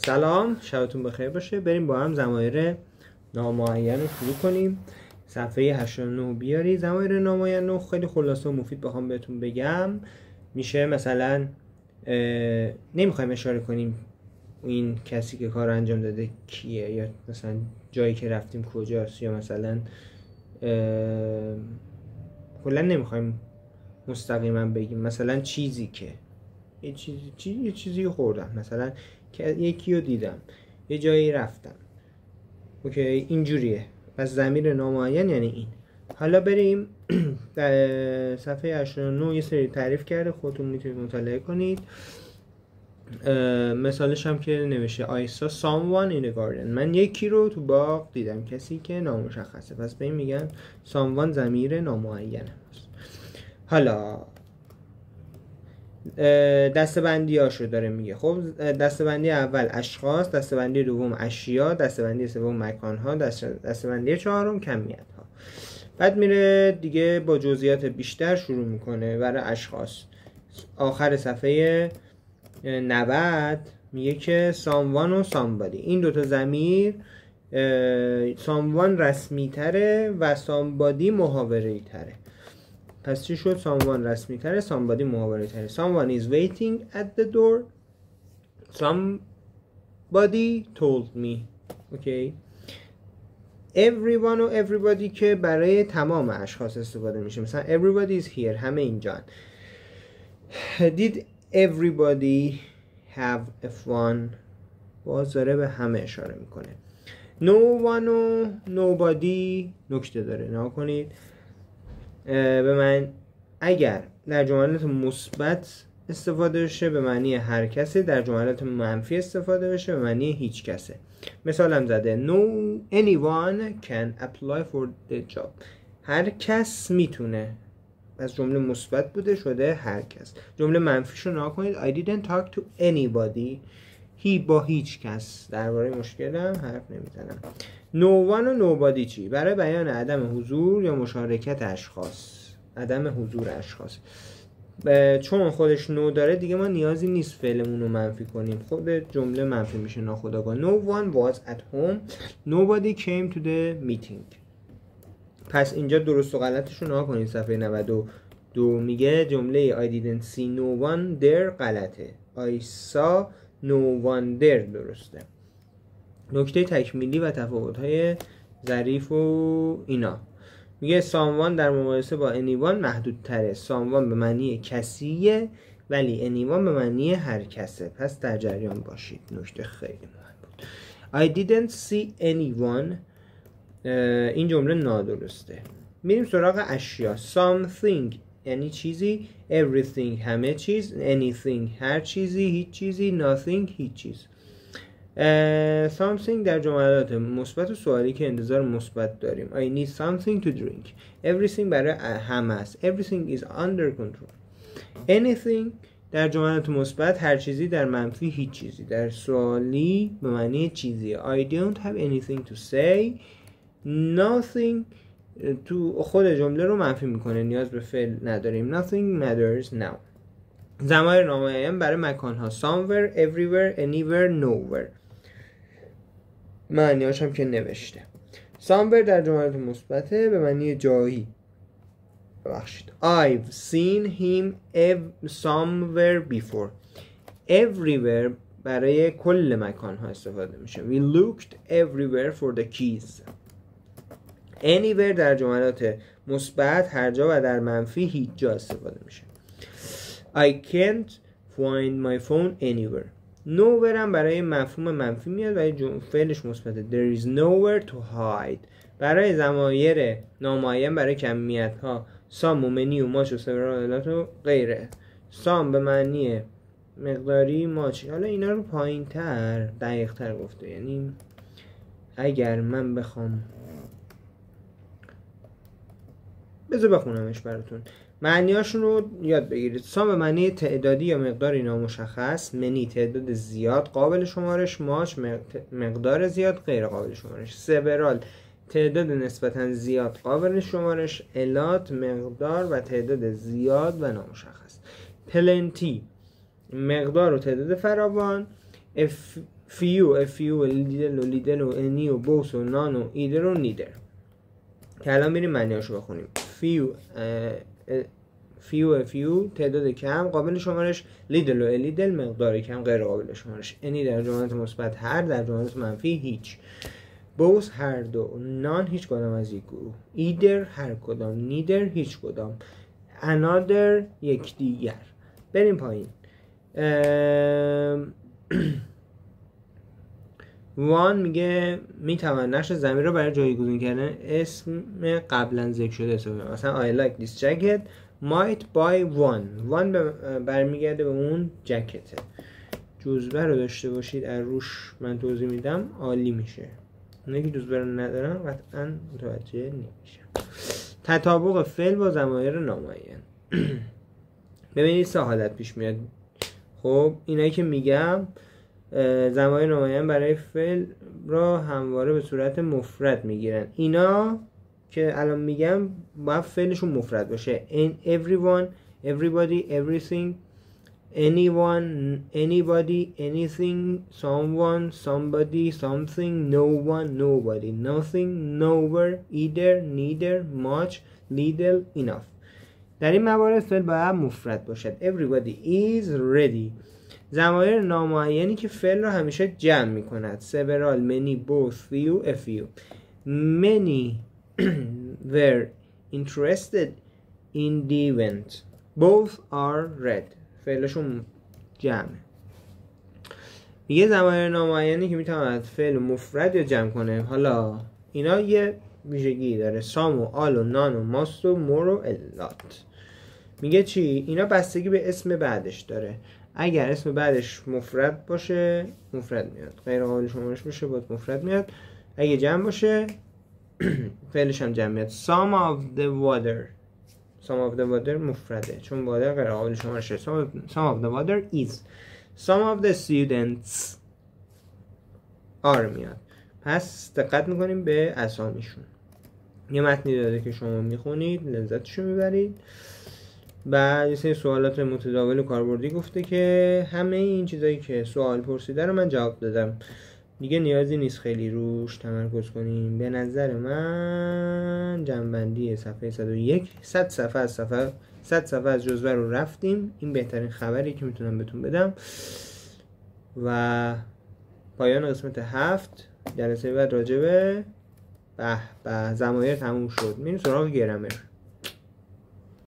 سلام، شبتون بخیر باشه. بریم با هم ضمایر نامعین رو شروع کنیم. صفحه 89 بیاری. ضمایر نامعین رو خیلی خلاصه و مفید بخوام بهتون بگم میشه مثلا نمیخوایم اشاره کنیم این کسی که کار انجام داده کیه، یا مثلا جایی که رفتیم کجاست، یا مثلا کلا نمیخوایم مستقیما بگیم مثلا چیزی که یه چیزی خوردم، مثلا که یکی رو دیدم، یه جایی رفتم. اوکی، اینجوریه. پس ضمیر نامعین یعنی این. حالا بریم در صفحه 89 یه سری تعریف کرده، خودتون میتونید مطالعه کنید. مثالش هم که نوشته I saw someone in a garden. من یکی رو تو باغ دیدم، کسی که نامشخصه، پس به این میگن someone ضمیر نامعین هست. حالا دسته‌بندی هاشو داره میگه. خب دسته‌بندی اول اشخاص، دسته‌بندی دوم اشیا، دسته‌بندی سوم مکان ها، دسته‌بندی چهارم کمیت ها. بعد میره دیگه با جزئیات بیشتر شروع میکنه. برای اشخاص آخر صفحه 90 میگه که someone و somebody، این دوتا ضمیر someone رسمی تره و somebody محاوره‌ای تره. پس چی شد؟ someone رسمی تره، somebody محاوره تره. someone is waiting at the door, somebody told me. اوکی. everyone و everybody که برای تمام اشخاص استفاده میشه، مثلا everybody is here، همه اینجان. did everybody have a fun، باز داره به همه اشاره میکنه. no one و nobody نکته داره، نگاه کنید. به من اگر در جملات مثبت استفاده بشه به معنی هر کسه، در جملات منفی استفاده بشه به معنی هیچ کسه. مثالم زده no anyone can apply for the job، هر کس میتونه. پس جمله مثبت بوده شده هر کس. جمله منفیشو نگاه کنید. I didn't talk to anybody، با هیچ کس درباره مشکلم حرف نمیزنم. no one و nobody چی؟ برای بیان عدم حضور یا مشارکت اشخاص، عدم حضور اشخاص. چون خودش نو داره دیگه ما نیازی نیست فعلمون رو منفی کنیم، خود جمله منفی میشه ناخودآگاه. no one was at home، nobody came to the meeting. پس اینجا درست و غلطش رو نگاه کنید. صفحه 92 میگه جمله I didn't see no one there غلطه، I saw no one there درسته. نکته تکمیلی و تفاوت‌های ظریف و اینا میگه someone در مقایسه با anyone محدودتره. someone به معنی کسیه ولی anyone به معنی هر کسه. پس در جریان باشید. نکته خیلی مهم بود. I didn't see anyone، این جمله نادرسته. میریم سراغ اشیا. something یعنی چیزی، everything همه چیز، anything هر چیزی، هیچ چیزی، nothing هیچ چیز. something در جملات مثبت و سوالی که انتظار مثبت داریم. I need something to drink، everything برای همه است، everything is under control. anything در جملات مثبت هر چیزی، در منفی هیچ چیزی، در سوالی به معنی چیزی. I don't have anything to say، nothing تو خود جمله رو منفی میکنه، نیاز به فعل نداریم. nothing matters now. ضمایر نامعین برای مکان ها somewhere، everywhere، anywhere، nowhere. معنیاش هم که نوشته. somewhere در جملات مثبته به معنی جایی. ببخشید. I've seen him somewhere before. everywhere برای کل مکان ها استفاده میشه. we looked everywhere for the keys. anywhere در جملات مثبت هر جا و در منفی هیچ جا استفاده میشه. I can't find my phone anywhere. nowhere هم برای مفهوم منفی میاد و فعلش مثبته. there is nowhere to hide. برای ضمایر نامعین برای کمیت ها some و many و much و several و غیره. some به معنی مقداری، much حالا اینا رو پایین تر دقیق تر گفته. یعنی اگر من بخوام بذار بخونمش براتون، معنیاشون رو یاد بگیرید. سام به معنی تعدادی یا مقداری نامشخص، منی تعداد زیاد قابل شمارش، ماچ مقدار زیاد غیر قابل شمارش، سورال تعداد نسبتا زیاد قابل شمارش، الات مقدار و تعداد زیاد و نامشخص، پلنتی مقدار و تعداد فراوان، few لیدل و any و both و none و either و neither که الان بریم معنیاشو بخونیم. few تعداد کم قابل شمارش، لیدل و لیدل مقدار کم غیر قابل شمارش، any در جملات مثبت هر، در جملات منفی هیچ، both هر دو، none هیچ کدام از یک گروه، either هر کدام، neither هیچ کدام، another یکدیگر. بریم پایین. وان میگه میتوان نقش ضمیر رو برای جایگزین کردن اسم قبلا ذکر شده استفاده کنیم. مثلا I like this jacket might buy one برمیگرده به اون جکته. جزوه رو داشته باشید از روش من توضیح میدم عالی میشه. اونایی که جزوه رو ندارن قطعا متوجه نمیشن. تطابق فعل با ضمایر نامعین. ببینید سه حالت پیش میاد. خب اینایی که میگم ضمایر نامعین برای فعل را همواره به صورت مفرد میگیرن. اینا که الان میگم باید فعلشون مفرد باشه. everyone, everybody, everything, anyone, anybody, anything, someone, somebody, something, no one, nobody, nothing, nowhere, either, neither, much, little, enough. در این موارد فعل باید مفرد باشد. everybody is ready. ضمایر نامعینی که فعل را همیشه جمع می کند. several, many, both, few, a few. many were interested in the event. both are read. فعلشون جمع. میگه ضمایر نامعینی که میتواند فعل مفرد یا جمع کنه. حالا اینا یه ویژگی داره. some و all و none و most و more و a lot. میگه چی؟ اینا بستگی به اسم بعدش داره. اگر اسم بعدش مفرد باشه مفرد میاد، غیر قابل شمارش باشه باید مفرد میاد. اگه جمع باشه فعلش هم جمع میاد. some of the water مفرده چون water غیر قابل شمارشه. some of the water is. some of the students are میاد. پس دقت میکنیم به اسامیشون. یه متنی داده که شما میخونید لذتشو میبرید. بعد یه سری سوالات متداول و کاربردی گفته که همه این چیزایی که سوال پرسیده رو من جواب دادم. دیگه نیازی نیست خیلی روش تمرکز کنیم. به نظر من جنبندی صفحه 101 100 صفحه از جزوه رو رفتیم. این بهترین خبری که میتونم بهتون بدم. و پایان قسمت 7 جلسه بعد راجبه ضمایر تموم شد. میریم سراغ گرامر.